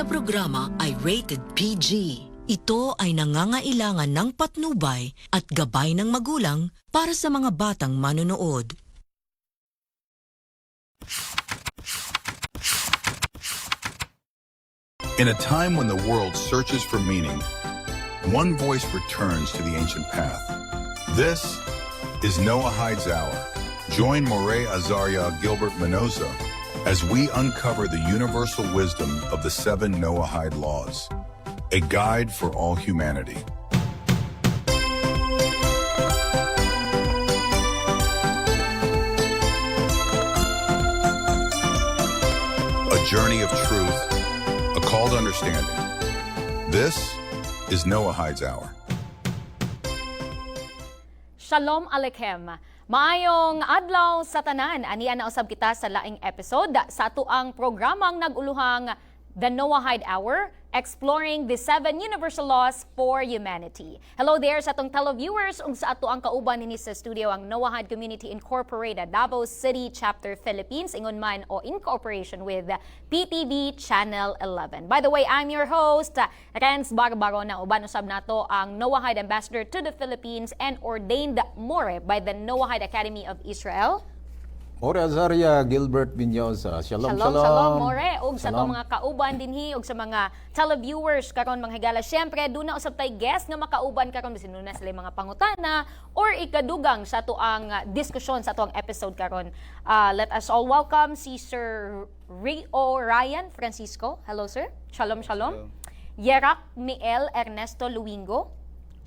na programa ay rated PG. Ito ay nangangailangan ng patnubay at gabay ng magulang para sa mga batang manonood. In a time when the world searches for meaning, one voice returns to the ancient path. This is Noahide Hour. Join Moray Azaria Gilbert Mendoza as we uncover the universal wisdom of the 7 Noahide laws, a guide for all humanity. A journey of truth, a call to understanding. This is Noahide's Hour. Shalom Aleichem. Maayong adlaw sa tanan, aniya na usab kita sa laing episode sa atuang programang naguluhang The Noahide Hour, exploring the 7 universal laws for humanity. Hello there sa atong televiewers ug sa ato ang kauban dinhi sa studio ang Noahide Community Incorporated, Davao City Chapter Philippines, ingon man o in cooperation with PTV Channel 11. By the way, I'm your host, Renz Barbaro, na uban usab nato ang Noahide Ambassador to the Philippines and ordained more by the Noahide Academy of Israel. More Azaria Gilbert Mendoza. Shalom, shalom. Shalom, More. Og sa itong mga kauban dinhi og sa mga televiewers karon mga higala. Siyempre, doon na usab tay guest nga makauban karon bisan na sila mga pangutana or ikadugang sa atuang diskusyon sa atuang episode karon. Let us all welcome si Sir Rio Ryan Francisco. Hello, sir. Shalom, shalom. Yerak Miel Ernesto Luingo.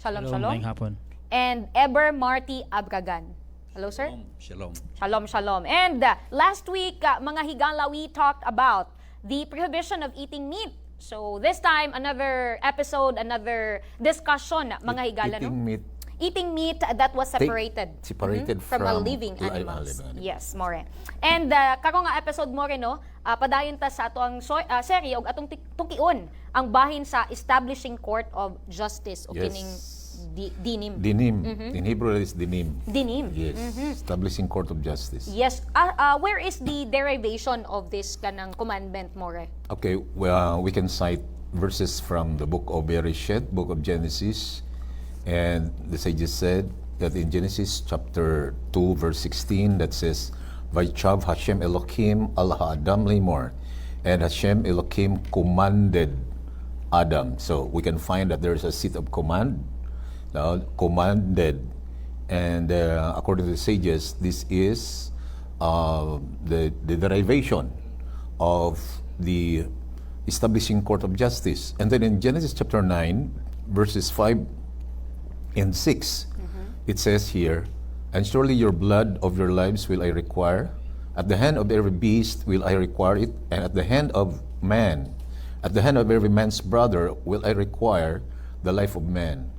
Shalom, shalom. Maayong hapon. And Eber Marty Abragan. Hello, sir. Shalom. Shalom, shalom. And last week, mga higala, we talked about the prohibition of eating meat. So this time, another episode, another discussion, mga higala, Eating meat. Eating meat that was separated. Separated from a living animals. Yes, more. And karong nga episode more, no, padayon ta sa atong serye og atong tukion ang bahin sa Establishing Court of Justice o kining dinim. Dinim. In Hebrew, it is dinim. Dinim. Yes. Establishing Court of Justice. Yes. Where is the derivation of this kanang commandment, more? Okay, well, we can cite verses from the book of Bereshit, book of Genesis. And the sages said that in Genesis chapter 2, verse 16, that says, Vaychav Hashem Elohim al Adam lemor. And Hashem Elohim commanded Adam. So we can find that there is a seat of command. Commanded, and according to the sages, this is the derivation of the Establishing Court of Justice. And then in Genesis chapter 9, verses 5 and 6, it says here, and surely your blood of your lives will I require, at the hand of every beast will I require it, and at the hand of man, at the hand of every man's brother will I require the life of man.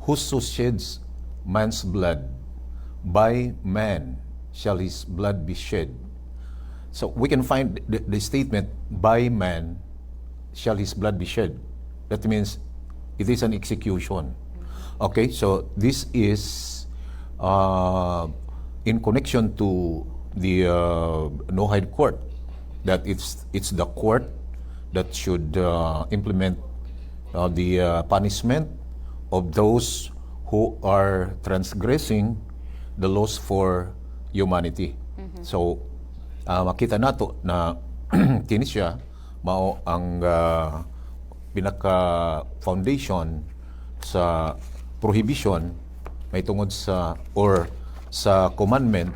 Whoso sheds man's blood, by man shall his blood be shed. So we can find the statement, by man shall his blood be shed. That means it is an execution. Okay, so this is in connection to the Noahide court, that it's the court that should implement the punishment of those who are transgressing the laws for humanity. So, makita nato na kini siya mao ang pinaka-foundation sa prohibition may tungod sa or sa commandment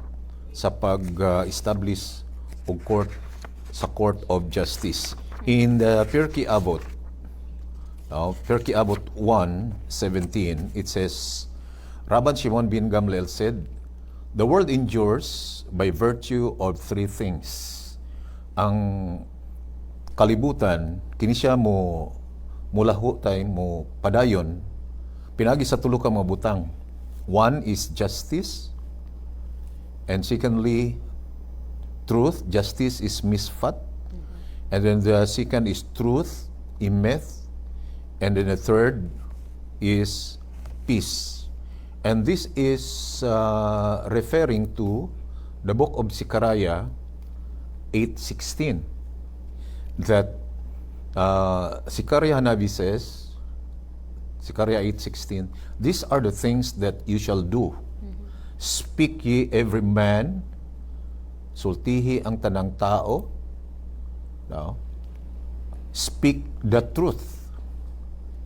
sa pag-establish og court sa Court of Justice. In the Pirkei Avot, Pirkei Avot 1:17, it says, Rabban Shimon bin Gamliel said, the world endures by virtue of 3 things. Ang kalibutan, kini siya mo laho tay mo padayon, pinagi sa tulo ka mga butang. One is justice, and secondly, truth. Justice is misfat. And then the second is truth, imeth. And then the third is peace. And this is referring to the book of Zechariah 8:16, that Zechariah Hanabi says, Zechariah 8:16, these are the things that you shall do. Speak ye every man, sultihi ang tanang tao. No? Speak the truth.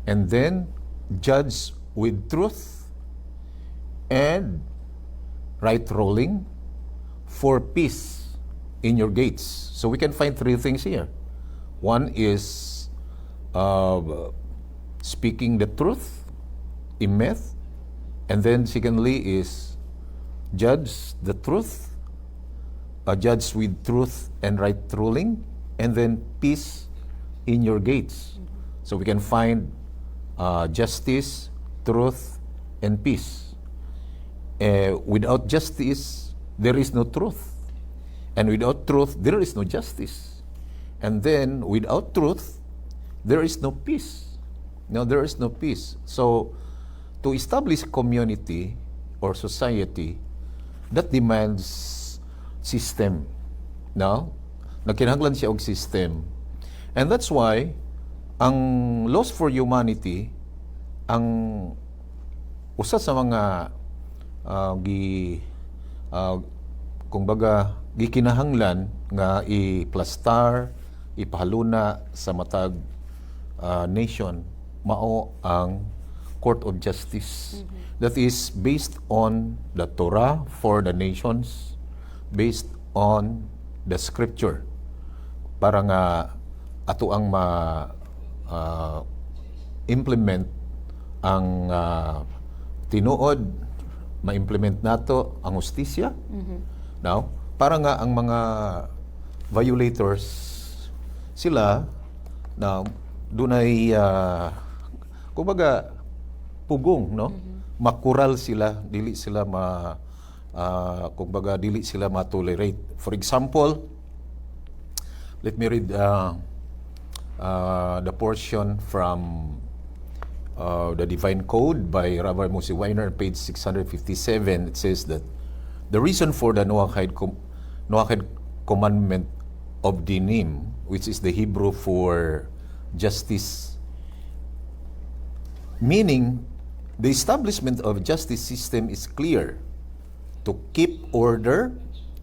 And then judge with truth and right ruling for peace in your gates. So we can find three things here. One is speaking the truth, emet, and then secondly is judge the truth, judge with truth and right ruling, and then peace in your gates. So we can find justice, truth, and peace. Without justice, there is no truth. And without truth, there is no justice. And then, without truth, there is no peace. No, there is no peace. So, to establish community or society, that demands system. No? Nagkinahanglan siya og system. And that's why, ang laws for humanity, ang usa sa mga kung baga gikinahanglan nga i-plastar, ipahaluna sa matag nation, mao ang Court of Justice that is based on the Torah for the nations, based on the Scripture, para nga ato ang implement ang tinuod, ma-implement nato ang hustisya. Now, para nga ang mga violators sila na dunay kumbaga pugong, no? Makural sila, dili sila kumbaga dili sila ma-tolerate. For example, let me read the portion from the Divine Code by Rabbi Moshe Weiner, page 657. It says that the reason for the Noahide commandment of dinim, which is the Hebrew for justice, meaning the establishment of justice system is clear, to keep order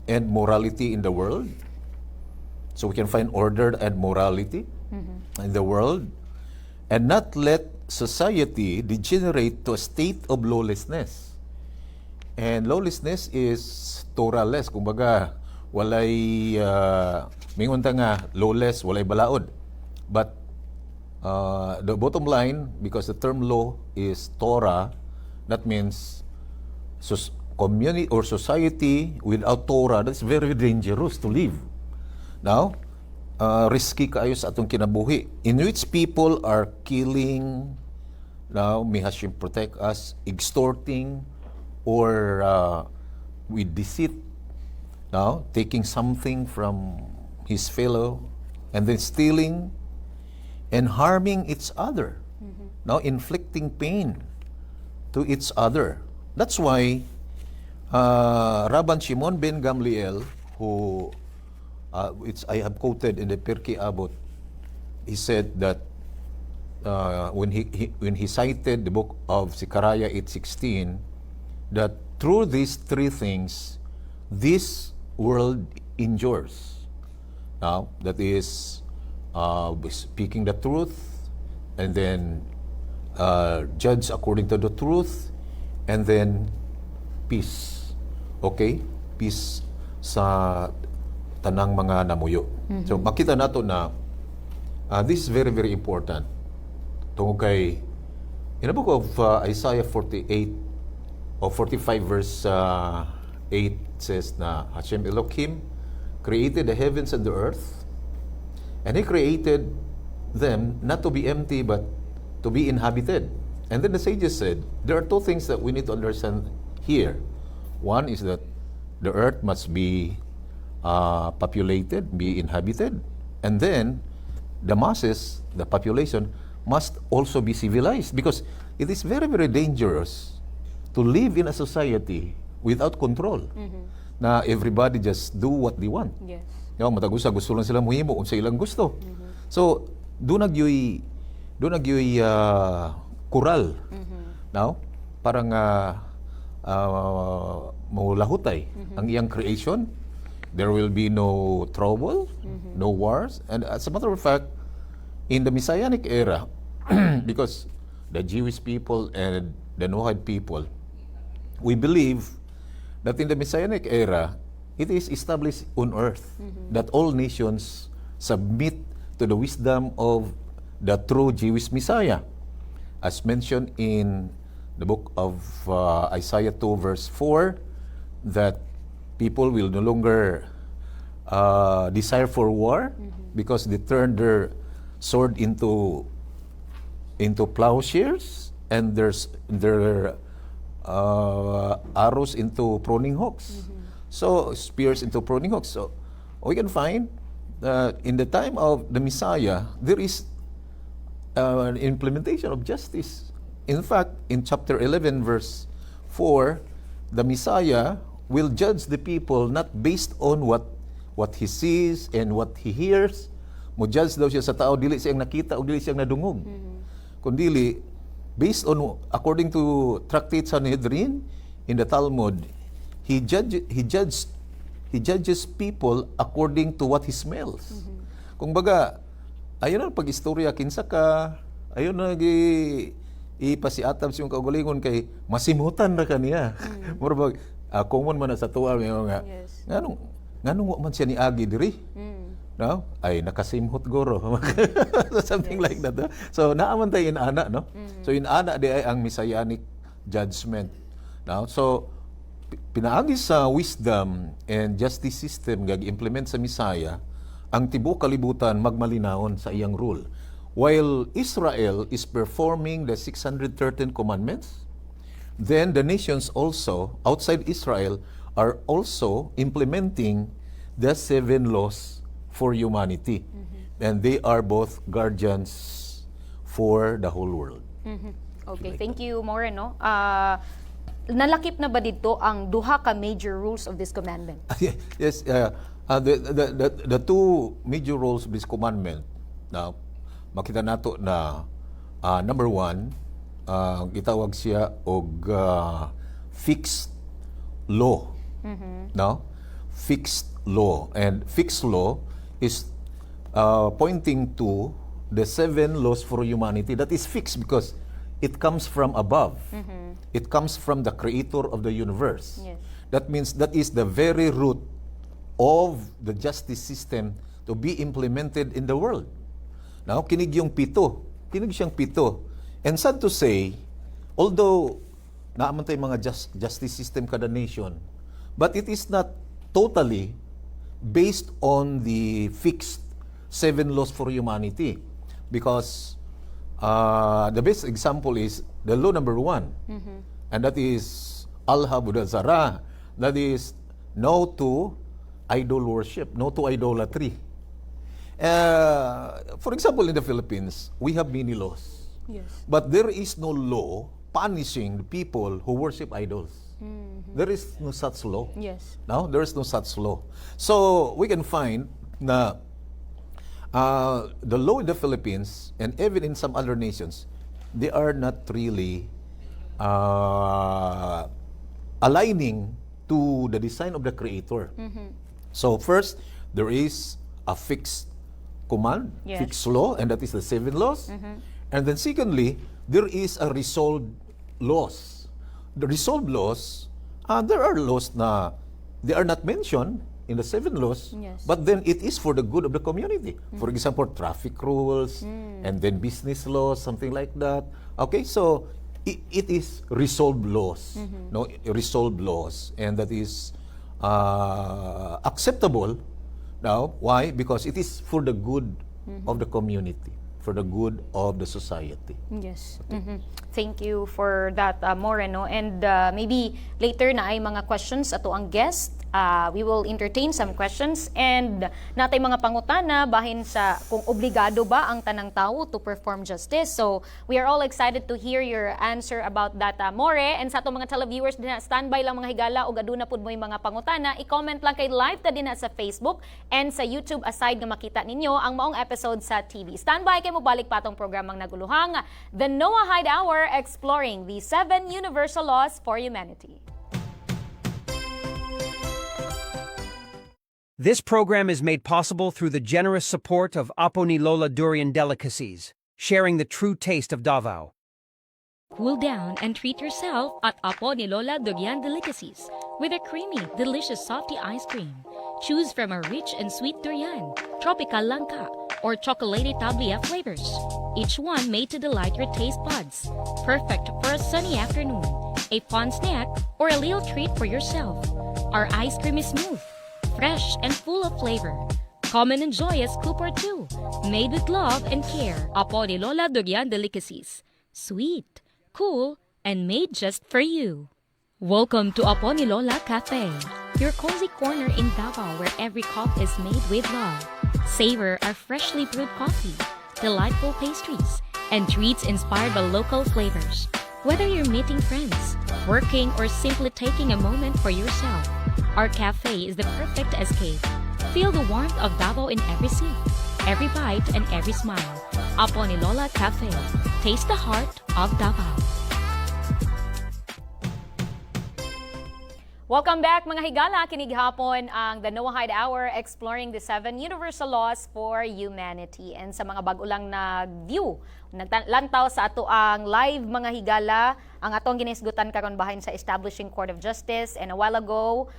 and morality in the world. So we can find order and morality in the world, and not let society degenerate to a state of lawlessness. And lawlessness is Torah-less. Kumbaga, walay, mingon ta nga, lawless, walay balaod. But the bottom line, because the term law is Torah, that means community or society without Torah, that's very dangerous to live. Now, risky kaayo sa atong kinabuhi, in which people are killing, now may Hashem protect us, extorting, or with deceit, now taking something from his fellow, and then stealing and harming each other, now inflicting pain to each other. That's why Rabban Shimon ben Gamliel, who which I have quoted in the Pirkei Avot, he said that when he cited the book of Zechariah 8:16, that through these three things, this world endures. Now, that is speaking the truth, and then judge according to the truth, and then peace. Okay? Peace sa tanang mga namuyo. So makita nato na this is very, very important. Tungkol kay, in the book of Isaiah 48 or 45 verse 8 says na Hashem Elohim created the heavens and the earth, and He created them not to be empty but to be inhabited. And then the sages said, there are two things that we need to understand here. One is that the earth must be populated, be inhabited, and then the masses, the population, must also be civilized, because it is very, very dangerous to live in a society without control. Na everybody just do what they want. Yes. Matagusa, gusto lang sila muhimo kung sa ilang gusto. So, doon nagyoy kural. Now, parang maulahutay ang iyang creation. There will be no trouble, no wars. And as a matter of fact, in the Messianic era, because the Jewish people and the Noahide people, we believe that in the Messianic era, it is established on earth that all nations submit to the wisdom of the true Jewish Messiah. As mentioned in the book of Isaiah 2 verse 4, that people will no longer desire for war because they turn their sword into plowshares and their arrows into pruning hooks. So spears into pruning hooks. So we can find that in the time of the Messiah, there is an implementation of justice. In fact, in chapter 11 verse 4, the Messiah will judge the people not based on what he sees and what he hears. Mo judge daw siya sa tao dili siyang nakita o dili siyang nadungog. Kundili based on according to Tractate Sanhedrin in the Talmud, he judges people according to what he smells. Kung baga, ayun na pag-istorya kinsa ka, ayun na ipasiatab siyang kaugalingon kay masimutan na kaniya. Murag common man na sa tuwa nga. Yes. Nganong wa man siya ni agi diri? No? Ay nakasimhot goro. Something like that. No? So naaman tayo inaana, no? So inaana di ay ang messianic judgment. No? So pinaagi sa wisdom and justice system gag-implement sa Messiah, ang tibuok kalibutan magmalinaon sa iyang rule. While Israel is performing the 613 commandments, then the nations also outside Israel are also implementing the 7 laws for humanity. And they are both guardians for the whole world. Okay, thank you, Moreno. Nalakip na ba dito ang duha ka major rules of this commandment? Yes, the two major rules of this commandment, now, makita nato na number one, gitawag siya og fixed law. No? Fixed law. And fixed law is pointing to the 7 laws for humanity that is fixed because it comes from above. It comes from the creator of the universe. Yes. That means that is the very root of the justice system to be implemented in the world. Now, kinig yung pito. Kinig siyang pito. And sad to say, although naaman tayo mga justice system kada nation, but it is not totally based on the fixed 7 laws for humanity. Because the best example is the law number 1. And that is Al-Habudazara. That is no to idol worship, no to idolatry. For example, in the Philippines, we have many laws. Yes. But there is no law punishing the people who worship idols. There is no such law. Yes. No, there is no such law. So we can find na the law in the Philippines and even in some other nations, they are not really aligning to the design of the Creator. So first, there is a fixed command, Yes. fixed law, and that is the 7 laws. And then secondly, there is a resolved laws. The resolved laws, there are laws na they are not mentioned in the 7 laws, Yes. but then it is for the good of the community. For example, traffic rules, and then business laws, something like that. Okay, so it is resolved laws, no, resolved laws, and that is acceptable. Now, why? Because it is for the good of the community, for the good of the society. Yes. Thank you for that, Moreno. And maybe later na ay mga questions ato ang guest We will entertain some questions and natay mga pangutana bahin sa kung obligado ba ang tanang tao to perform justice. So we are all excited to hear your answer about that, More. And sa atong mga televiewers din, standby lang mga higala o aduna pud mo yung mga pangutana, i-comment lang kay live ta din sa Facebook and sa YouTube aside nga makita ninyo ang maong episode sa TV. Standby kay mo balik pa atong programang naguluhang The Noah Hyde Hour, exploring the 7 universal laws for humanity. This program is made possible through the generous support of Apo ni Lola Durian Delicacies, sharing the true taste of Davao. Cool down and treat yourself at Apo ni Lola Durian Delicacies with a creamy, delicious softy ice cream. Choose from a rich and sweet durian, tropical langka, or chocolatey tablia flavors. Each one made to delight your taste buds. Perfect for a sunny afternoon, a fun snack, or a little treat for yourself. Our ice cream is smooth, fresh, and full of flavor. Come and enjoy a scoop or two. Made with love and care. Apo ni Lola Durian Delicacies. Sweet, cool, and made just for you. Welcome to Apo ni Lola Cafe, your cozy corner in Davao where every cup is made with love. Savor our freshly brewed coffee, delightful pastries, and treats inspired by local flavors. Whether you're meeting friends, working, or simply taking a moment for yourself, our cafe is the perfect escape. Feel the warmth of Davao in every seat, every bite, and every smile. Apo ni Lola Cafe. Taste the heart of Davao. Welcome back mga higala, kinig hapon ang The Noah Hyde Hour, exploring the 7 universal laws for humanity. And sa mga bago lang nag-view, naglantaw sa ato ang live mga higala, ang atong ginisgutan karon bahin sa Establishing Court of Justice. And a while ago,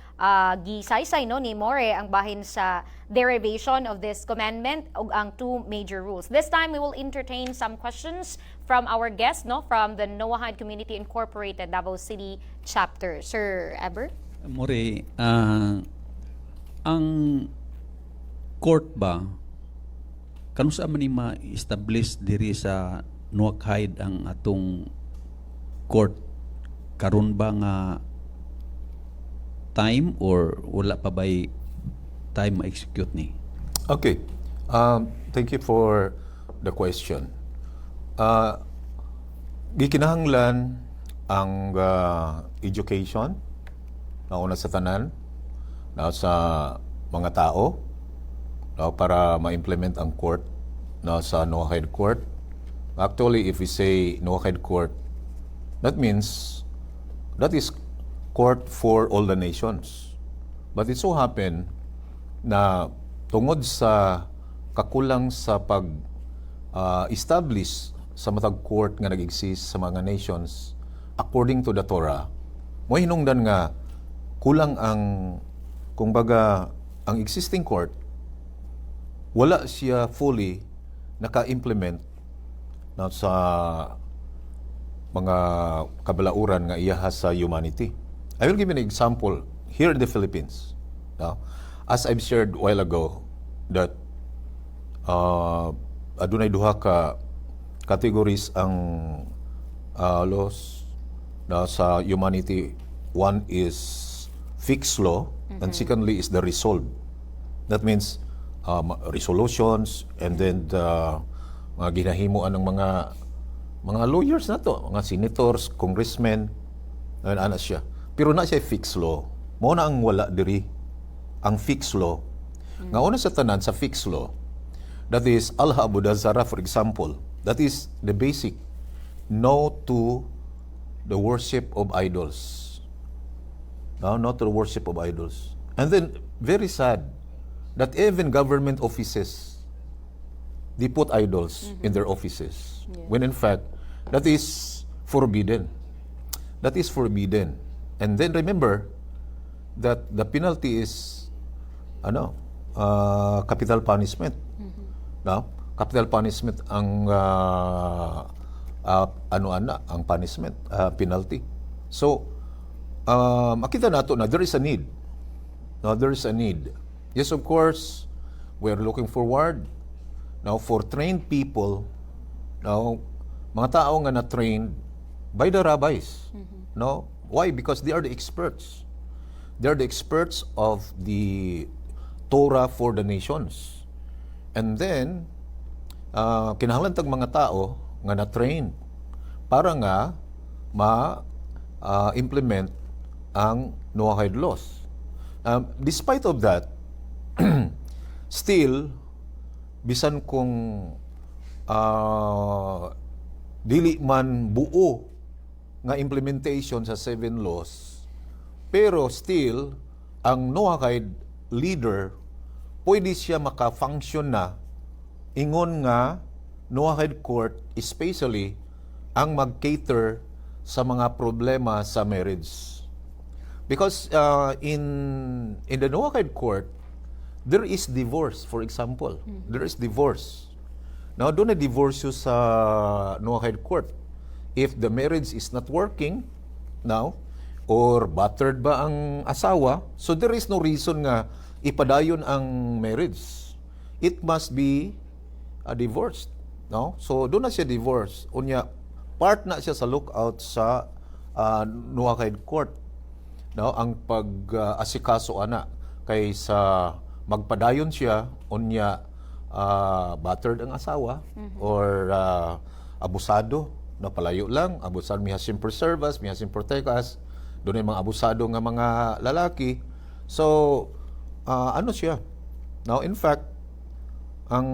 gisaysay no ni More ang bahin sa derivation of this commandment ug ang 2 major rules. This time we will entertain some questions from our guest no from the Noah Hyde Community Incorporated Davao City chapter. Sir Eber? More, ang court ba kanu sa man ni ma-establish diri sa Noah Hyde ang atong court karon ba nga time or wala pa ba'y time ma-execute ni? Okay. Thank you for the question. Gikinahanglan ang education nauna sa tanan, na sa mga tao, na para ma-implement ang court na sa Noah Hyde Court. Actually, if we say Noah Hyde Court, that means that is court for all the nations. But it so happen na tungod sa kakulang sa pag-establish sa matag court nga nag-exist sa mga nations according to the Torah, mo hinungdan nga kulang ang kumbaga ang existing court, wala siya fully naka-implement na sa mga kabalauran nga iyaha sa humanity. I will give you an example here in the Philippines. Now, as I've shared a while ago that adunay duha ka categories ang laws na sa humanity. One is fixed law, and secondly is the resolved. That means resolutions, and then mga ginahimuan ng mga lawyers na to, mga senators, congressmen, ana siya. Pero na siya fixed law. Mao na ang wala diri ang fixed law. Nga una sa tanan sa fixed law, that is Allah Abu Dazara, for example, that is the basic no to the worship of idols. No, not to the worship of idols. And then, very sad, that even government offices, they put idols in their offices. When in fact, that is forbidden. That is forbidden. And then remember that the penalty is capital punishment. No? Capital punishment ang ang punishment, penalty. So, makita nato na there is a need. No, there is a need. Yes, of course, we are looking forward now for trained people. Now, mga tao nga na-trained by the rabbis. No? Why? Because they are the experts. They're the experts of the Torah for the nations. And then, kinahanglan tag mga tao nga na-train para nga ma-implement ang Noahide laws. Despite of that, still, bisan kung dili man buo nga implementation sa 7 laws, pero still, ang Noahide leader, pwede siya maka-function na ingon nga Noahide court, especially ang mag-cater sa mga problema sa marriage. Because in the Noahide court, there is divorce, for example. There is divorce. Now, doon na divorce yun sa Noahide court. If the marriage is not working now, or battered ba ang asawa, so there is no reason nga ipadayon ang marriage. It must be divorced. No? So, doon na siya divorce. Unya, part na siya sa lookout sa Noahide court. No? Ang pag-asikaso ana kay sa magpadayon siya, unya battered ang asawa, or abusado, na palayo lang, abusado, mi hasim preserve us, mi hasim protect us, doon yung mga abusado nga mga lalaki. So, ano siya? Now, in fact, ang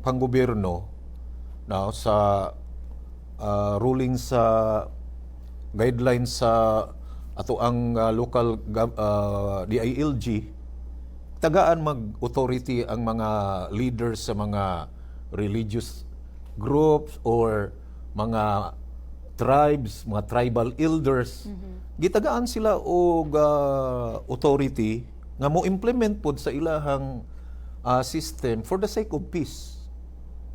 panggobyerno now sa ruling sa guidelines sa ato ang local DILG, tagaan mag-authority ang mga leaders sa mga religious groups or mga tribes, mga tribal elders. Gitagaan sila og authority nga mo implement pod sa ilahang system for the sake of peace.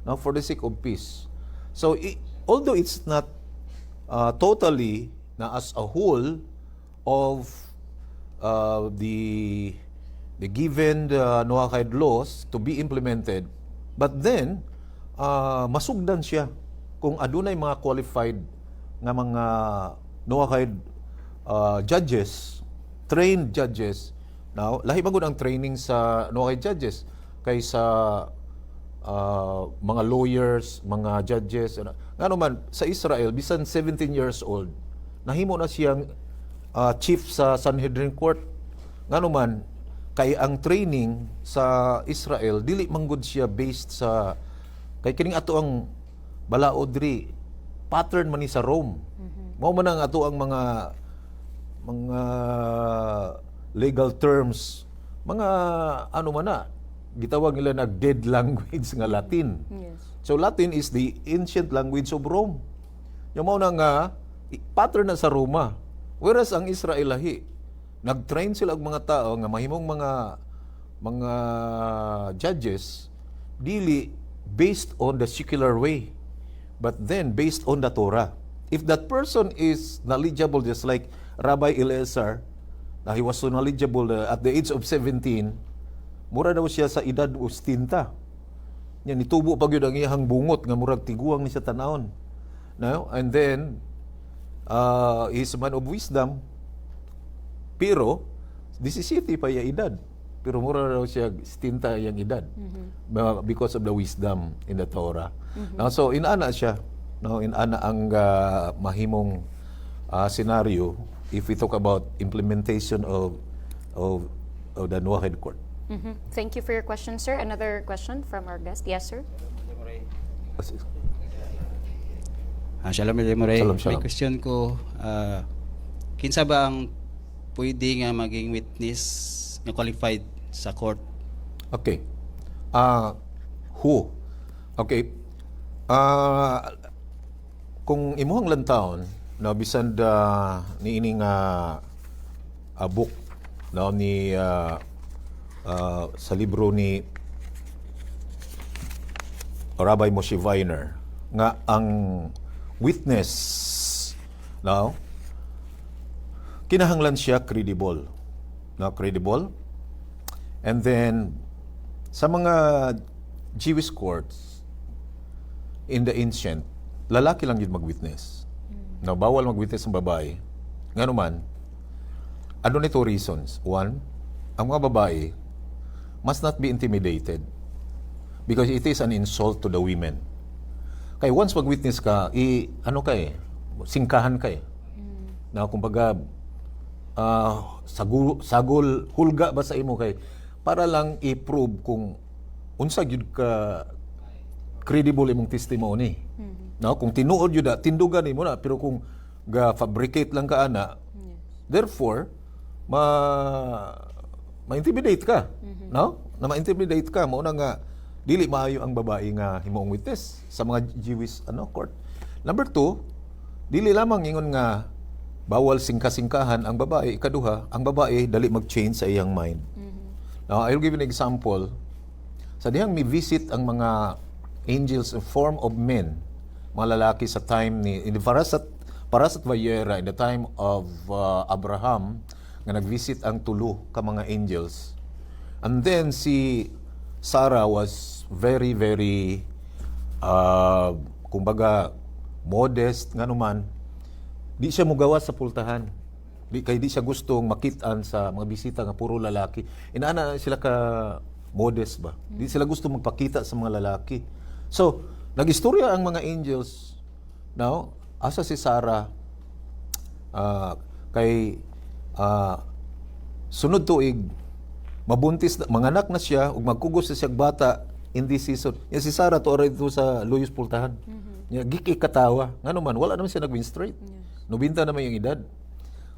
Now, for the sake of peace. So, although it's not totally na as a whole of the given Noahide laws to be implemented, but then masugdan siya kung adunay mga qualified nga mga Noahide judges, trained judges. Now, lahi ba gud ang training sa Noahide judges kaysa mga lawyers, mga judges. Nga naman, sa Israel, bisan 17 years old, nahimo na siyang chief sa Sanhedrin Court. Nga naman, kay ang training sa Israel, dili manggod siya based sa, kay kining ato ang balaod diri, pattern man ni sa Rome. Mao man ang ato ang mga legal terms, mga ano man na, gitawag nila na dead language nga Latin. Yes. So Latin is the ancient language of Rome. Yung mao na nga pattern na sa Roma. Whereas ang Israel lahi, nag-train sila og mga tao nga mahimong mga judges dili based on the secular way, but then based on the Torah. If that person is knowledgeable, just like Rabbi Eliezer, na he was so knowledgeable at the age of 17, mura daw siya sa edad o 70. Yan, nitubo pa gyud ang iyang bungot nga murag tiguang ni sa tanawon. No? And then, he's a man of wisdom, pero 17 pa yung edad. Pero mura daw siya 70 yung edad because of the wisdom in the Torah. Now, so, inana siya. No? Inana ang mahimong scenario if we talk about implementation of the Noahide Court. Thank you for your question, sir. Another question from our guest. Yes, sir. Shalom, Lemuray. Shalom, May shalom. question ko, kinsa ba ang pwede nga maging witness na qualified sa court? Okay. Who? Okay. Kung imuhang lantawon, na bisan niining book na ni sa libro ni Rabbi Moshe Weiner nga ang witness now kinahanglan siya credible, and then sa mga Jewish courts in the ancient, lalaki lang yun mag-witness. Now, bawal mag-witness ng babae. Nga naman, ano nito reasons? One, ang mga babae must not be intimidated because it is an insult to the women. Kaya once mag-witness ka, singkahan ka eh. Na kumbaga, sagol, hulga ba sa imo kay para lang i-prove kung unsa gyud ka credible imong testimony. No, kung tinuod yun tindugan nimo na, pero kung ga-fabricate lang ka ana, therefore ma-intimidate ka. No? Na ma-intimidate ka mo na nga dili maayo ang babae nga himoong witness sa mga Jewish court. Number 2, dili lamang ingon nga bawal singka-singkahan ang babae. Ikaduha, ang babae dali mag-change sa iyang mind. Now, I'll give you an example. Sa dihang may visit ang mga angels in form of men, mga lalaki sa time in the Parasat Vayera, in the time of Abraham, nga nag-visit ang tulo ka mga angels. And then si Sarah was very, very, kumbaga, modest, nga naman. Di siya mugawas sa pultahan. Di siya gustong makitaan sa mga bisita nga puro lalaki. Inaana sila ka modest ba? Di sila gusto magpakita sa mga lalaki. So, nag-istorya ang mga angels. Now, asa si Sarah kay sunod tuig mabuntis na, manganak na siya ug magkugos na siyang bata in this season. Yan si Sarah to dito sa Luyos Pultahan. Giki katawa. Nga naman, wala naman siya nag-menstruate. Nubinta naman yung edad.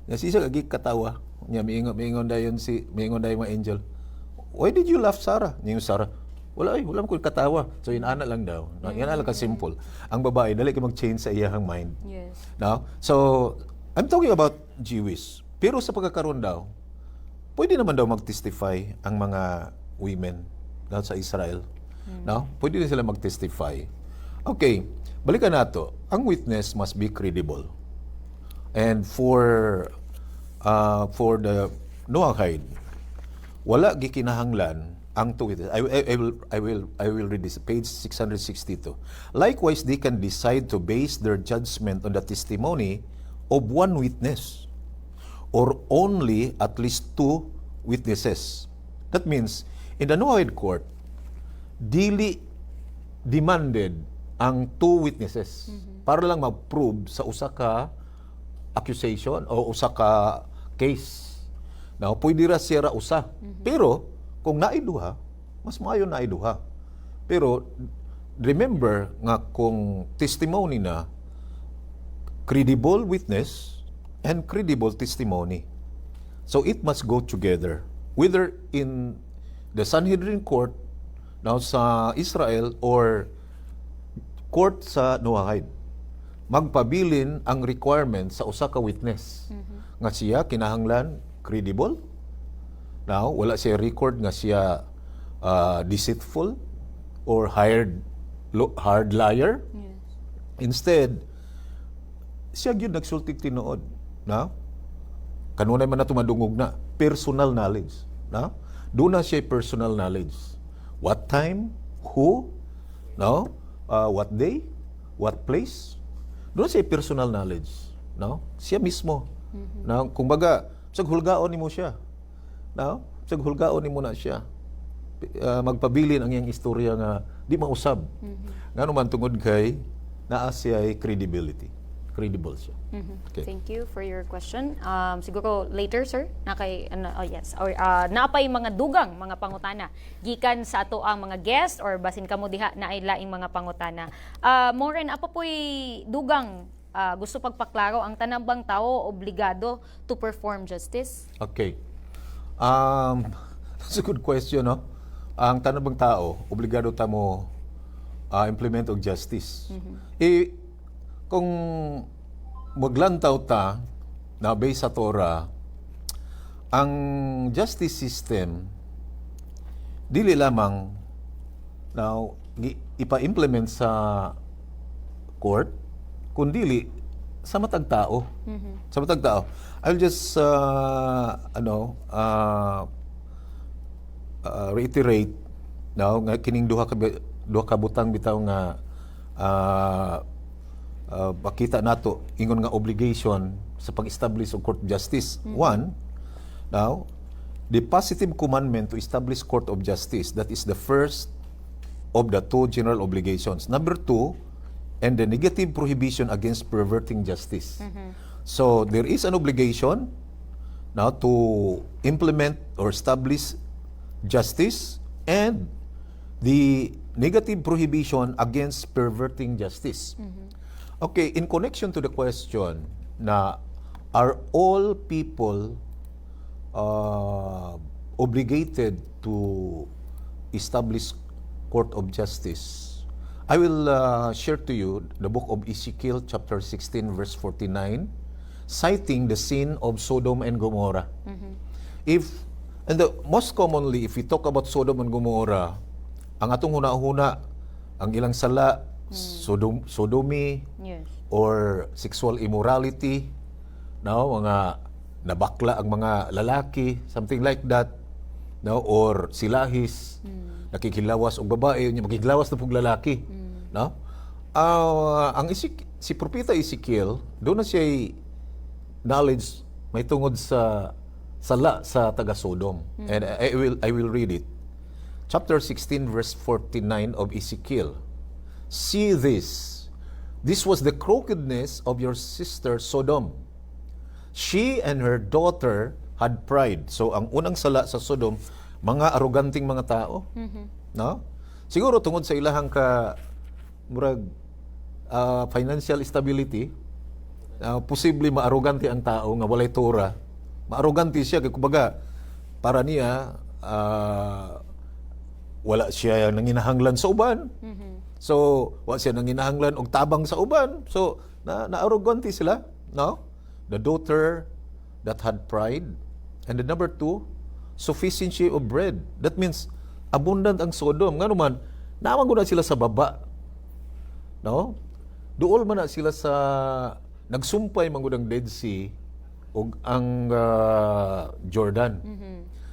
Yan siya giki katawa. Miingon dayon mga angel. Why did you laugh, Sarah? Yung Sarah, wala ko katawa. So inaana lang daw. Yan lang ka simple. Ang babae dali ka mag-change sa iyang mind. Yes. Now, so I'm talking about Jewish. Pero sa pagkakaroon daw, pwede naman daw mag-testify ang mga women daw sa Israel. No? Pwede din sila mag-testify. Okay, balikan nato. Ang witness must be credible. And for the Noahide, wala gikinahanglan ang two witnesses. I will read this, page 662. Likewise, they can decide to base their judgment on the testimony of one witness or only at least two witnesses. That means, in the Noahide court, dili demanded ang two witnesses para lang mag-prove sa usa ka accusation o usa ka case. Now, pwede ra siya usa. Pero, kung naiduha, mas maayo naiduha. Pero, remember nga kung testimony na, credible witness and credible testimony. So, it must go together. Whether in the Sanhedrin court, now sa Israel, or court sa Noahide, magpabilin ang requirement sa usa ka witness. Nga siya kinahanglan credible. Now, wala siya record nga siya deceitful or hard liar. Yes. Instead, siya gyud nagsultig tinuod. Na? Kanunay man nato madungog na personal knowledge. Na? Doon na siya personal knowledge. What time, who, no? What day, what place. Doon siya personal knowledge. No? Siya mismo. No? Kumbaga, saghulgaon nimo siya. No? Saghulgaon nimo na siya. Magpabilin ang iyang istorya nga di mausab. Nga naman tungod kay naa siya ay credibility. Credible siya. Okay. Thank you for your question. Siguro later, sir, yes. Or napay mga dugang mga pangutana gikan sa ato ang mga guest or basin kamo diha na ay laing mga pangutana. Moren, apa po'y dugang gusto pagpaklaro ang tanang bang tao obligado to perform justice? Okay. That's a good question, no? Ang tanang bang tao, obligado ta mo implement og justice. Kung maglantaw ta na based sa Torah, ang justice system dili lamang now ipa-implement sa court kundi sa matag tao. Sa matag tao. I'll just reiterate now nga kining duha ka butang bitaw nga makita nato ingon nga obligation sa pag-establish og court justice. One, Now, the positive commandment to establish court of justice, that is the first of the two general obligations. Number two, and the negative prohibition against perverting justice. So there is an obligation now to implement or establish justice and the negative prohibition against perverting justice. Okay, in connection to the question na are all people obligated to establish court of justice, I will share to you the book of Ezekiel chapter 16 verse 49, citing the sin of Sodom and Gomorrah. Most commonly, if we talk about Sodom and Gomorrah, ang atong huna-huna, ang ilang sala, sodomy, Yes. or sexual immorality, no, mga nabakla ang mga lalaki, something like that, no, or silahis, nakikilawas og babae, unya makikilawas na pug lalaki, no? Si propeta Ezekiel, doon na siya knowledge may tungod sa sala sa taga Sodom. And I will read it. Chapter 16 verse 49 of Ezekiel. See this. This was the crookedness of your sister Sodom. She and her daughter had pride. So ang unang sala sa Sodom, mga aroganting mga tao. No? Siguro tungod sa ilahang murag financial stability, posible maarogante ang tao nga walay tura. Maarogante siya kay kumbaga para niya wala siya nanginahanglan sa uban. So wala siya nanginahanglan og tabang sa uban. So na-arrogante sila, no? The daughter that had pride. And the number two, sufficiency of bread. That means abundant ang Sodom. Nga naman, naman na sila sa baba. No? Dool man na sila sa nagsumpay mangudang Dead Sea o ang Jordan.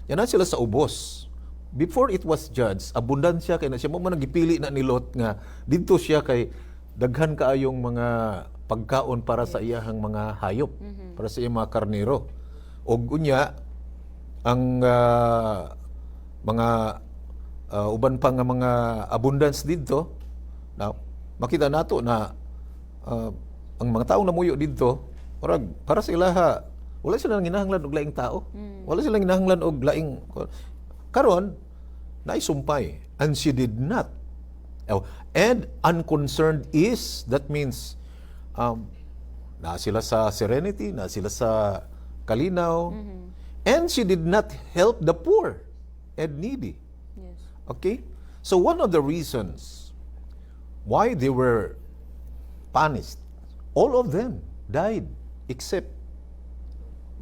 Yan na sila sa ubos. Before it was judged, abundant siya kay na siya mo man nagipili na ni Lot nga didto siya kay daghan kaayong mga pagkaon para sa iyahang mga hayop, para sa iyang mga karnero. Og unya ang mga uban pa nga mga abundance didto, na makita nato na ang mga taong namuyo didto, para sa ilaha wala sila ginahanglan og laing tao. Wala sila ginahanglan og laing karon naisumpay, and she did not. And unconcerned is, that means na sila sa serenity, na sila sa kalinaw, and she did not help the poor and needy. Yes. Okay? So one of the reasons why they were punished, all of them died except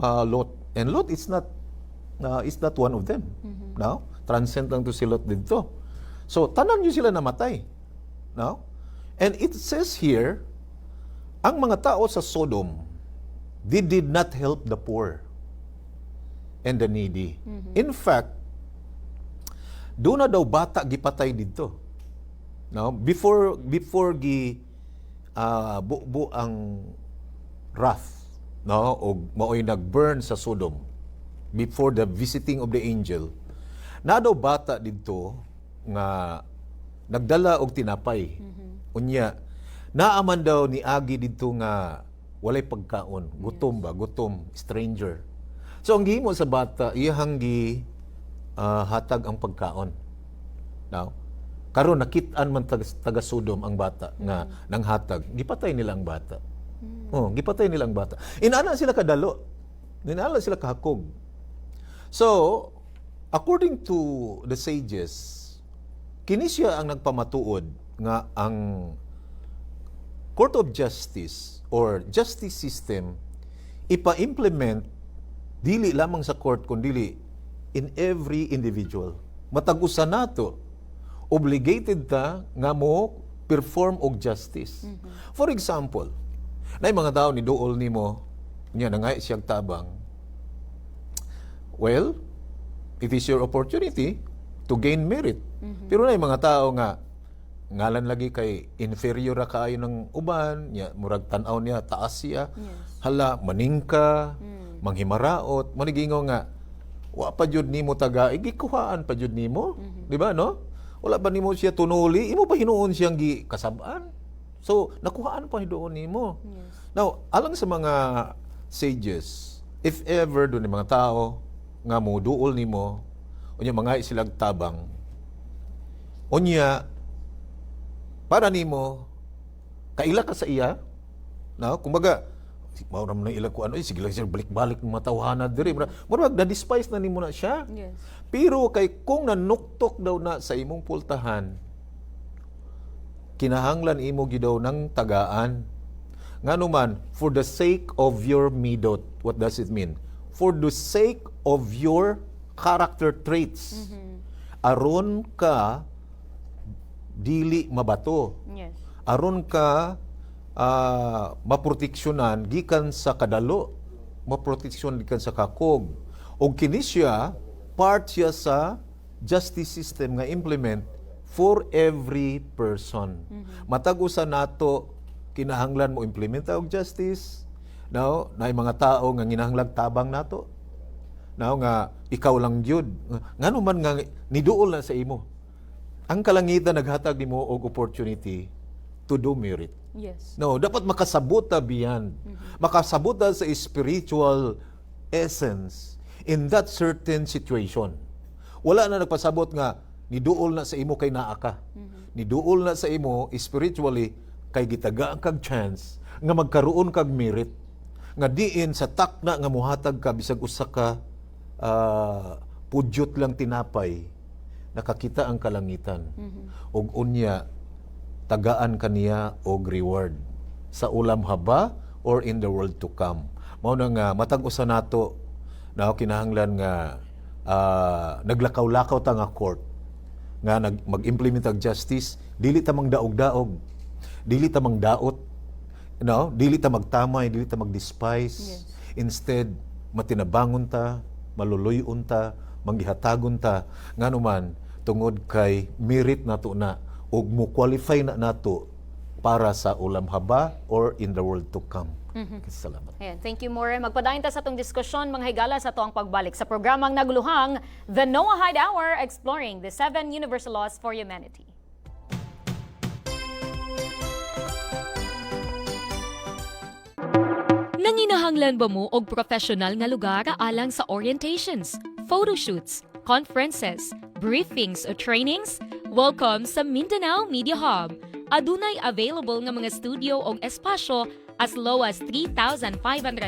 Lot. And Lot is not one of them. No? Transcend lang to si Lot dito. So tanan nyo sila namatay. No? And it says here, ang mga tao sa Sodom, they did not help the poor and the needy. In fact, doon na daw bata gipatay dito. No? Before buo ang wrath, no, o maoy nag-burn sa Sodom, before the visiting of the angel, na daw bata dito nga nagdala og tinapay. Unya, naaman daw ni agi dito nga walay pagkaon, gutom, stranger. So ang gihimo sa bata, iyang hatag ang pagkaon. Now, karon nakit-an man taga Sodom ang bata nga nang hatag, gipatay nila ang bata. Gipatay nila ang bata. Inaana sila kadalo. Inaala sila kahakog. So, according to the sages, kini siya ang nagpamatuod nga ang Court of Justice or justice system ipa-implement dili lamang sa court kundi in every individual. Matag-usa nato, obligated ta nga mo perform og justice. For example, nay mga tao ni duol nimo nya nangay siyang tabang. Well, it is your opportunity to gain merit. Pero nay mga tao nga ngalan lagi kay inferior ra kaayo ng uban, nya murag tan-aw niya taas siya. Hala maningka, manghimaraot, manigingo nga wa pa jud nimo taga gikuhaan pa jud nimo, di ba no? Wala ba nimo siya tunuli, imo pa hinuon siyang gikasab-an. So nakuhaan pa doon nimo. Now, alang sa mga sages, if ever doon yung mga tao nga mo duol nimo, unya mga isilag tabang, unya para nimo kaila ka sa iya, no? Kumbaga, mao na ilang ko ano, sige lang siya balik-balik ng mga tawhana diri. Murag na despise na nimo na siya. Yes. Pero kay kung nanuktok daw na sa imong pultahan, kinahanglan imo gidaw ng tagaan. Nganuman, for the sake of your midot. What does it mean? For the sake of your character traits. Aron ka dili mabato. Yes. Aron ka maproteksyonan gikan sa kadalo, maproteksyon gikan sa kakog. O kini siya, part siya sa justice system nga implement for every person. Matag usa nato kinahanglan mo implement og justice. Now, naay mga tao nga ginahanglag tabang nato. Now nga ikaw lang jud. Ngano man nga niduol na sa imo. Ang kalangitan naghatag nimo og opportunity to do merit. Yes. No, dapat makasabota beyond. Makasabota sa spiritual essence in that certain situation. Wala na nagpasabot nga niduol na sa imo kay naa ka. Niduol na sa imo spiritually kay gitagaan kag chance nga magkaroon kag merit. Nga diin sa takna nga muhatag ka bisag usa ka pudyot lang tinapay nakakita ang kalangitan. Og unya tagaan kaniya og reward sa ulam haba or in the world to come. Mao na nga matag usa nato na kinahanglan nga naglakaw-lakaw ta nga court nga mag-implement og justice, dili ta mangdaog-daog, dili ta mangdaot, dili ta magtamay, dili ta magdespise. Instead matinabangon ta, maluluyon ta, manggihatagon ta nganuman tungod kay merit nato na ug mo qualify na nato para sa ulam haba or in the world to come. Salamat. Ayan, thank you, More. Magpadayon ta sa atong diskusyon, mga higala, sa tuang pagbalik sa programang nagluhang The Noahide Hour, exploring the 7 universal laws for humanity. Nanginahanglan ba mo og professional nga lugar alang sa orientations, photoshoots, conferences, briefings o trainings? Welcome sa Mindanao Media Hub. Adunay available nga mga studio o espasyo as low as 3,500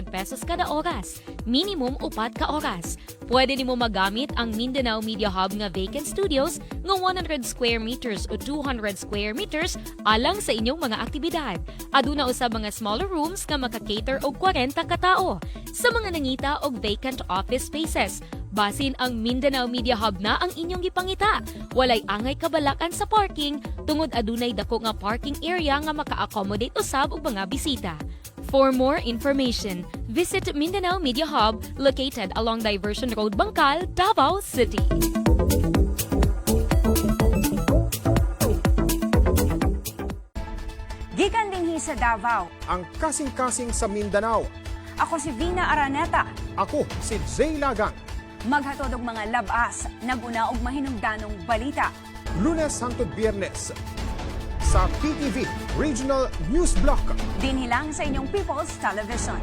pesos kada oras, minimum 4 ka oras. Pwede nimo magamit ang Mindanao Media Hub nga vacant studios nga 100 square meters o 200 square meters alang sa inyong mga aktibidad. Aduna usab mga smaller rooms nga maka-cater og 40 ka tawo. Sa mga nangita og vacant office spaces, basin ang Mindanao Media Hub na ang inyong gipangita. Walay angay kabalakan sa parking tungod adunay dako nga parking area nga maka-accommodate usab og mga bisita. For more information, visit Mindanao Media Hub located along Diversion Road, Bangkal, Davao City. Gikan dinhi sa Davao. Ang kasing-kasing sa Mindanao. Ako si Vina Araneta. Ako si Zay Lagang. Maghatod og mga labas, naguna og mahinungdanong balita. Lunes hangtod Biyernes sa PTV Regional News Block. Dinhi lang sa inyong People's Television.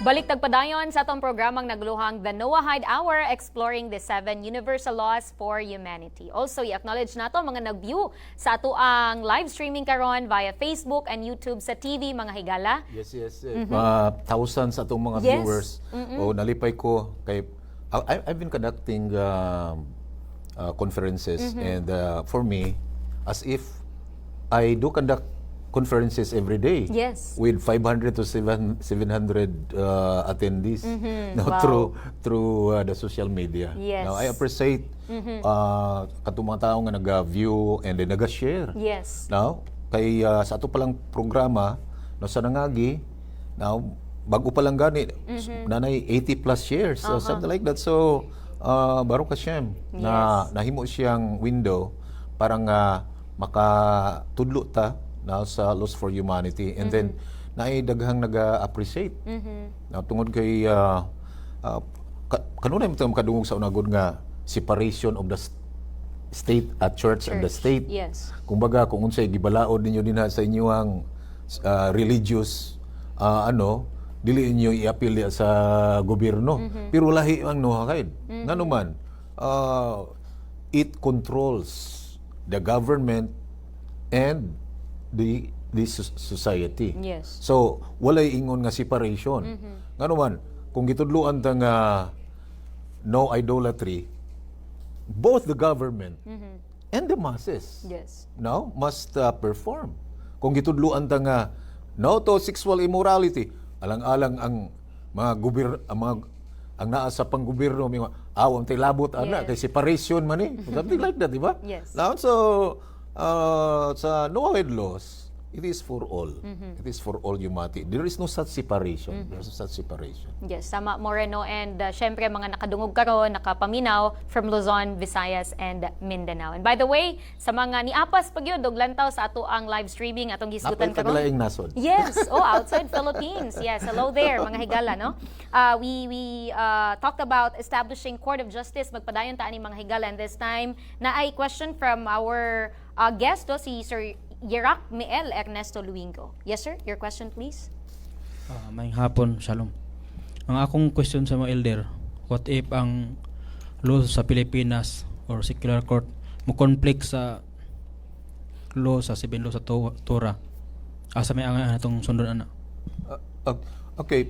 Balik tagpadayon sa atong programang nagluhang The Noahide Hour, exploring the 7 universal laws for humanity. Also, i-acknowledge nato mga nag-view sa ato ang live streaming karon via Facebook and YouTube sa TV, mga higala. Yes. Thousands atong mga Yes. viewers. O nalipay ko kay I've been conducting conferences and for me as if I do conduct conferences every day. Yes. With 500 to 700 attendees now, Wow. through the social media. Yes. Now I appreciate katong mga tao nga naga-view and then naga-share. Yes. Now, kay sa ato palang programa no sa nangagi, now bago pa lang gani nanay 80 plus shares so something like that. So baro ka siyem na nahimo siyang window para nga makatudlo ta na sa Laws for Humanity, and then naidaghang naga-appreciate. Na tungod kay kanunay mo kadungog sa unagod nga separation of the state at church and the state. Yes. Kumbaga kung unsay gibalaod ninyo dinha sa inyong religious dili inyo i-appeal sa gobyerno. Pero lahi ang nohakaid. Ngano man, it controls the government and the society. Yes. So, walay ingon nga separation. Ngano man, kung gitudluan ta nga no idolatry, both the government and the masses Yes. must perform. Kung gitudluan ta nga no to sexual immorality, alang-alang ang mga ang naa sa panggobyerno may awang tay labot ana kay separation man something like that, di ba? Yes. Now, so sa Noahide laws, it is for all. It is for all humanity. There is no such separation. There is no such separation. Yes, sama Moreno, and syempre mga nakadungog karon, nakapaminaw from Luzon, Visayas, and Mindanao. And by the way, sa mga niapas pagyud og lantaw sa ato ang live streaming atong gisgutan Napay karon. kaglaing nasod. Yes, outside Philippines. Yes, hello there mga higala, no? We talked about establishing court of justice, magpadayon ta ani mga higala, and this time na ay question from our guest si Sir Yerak Meel Ernesto Luingo. Yes, sir. Your question, please. May hapon, shalom. Ang akong question sa mga elder, what if ang law sa Pilipinas or secular court mo conflict sa law sa civil law sa Torah? Asa may ang atong sundon ana? Okay.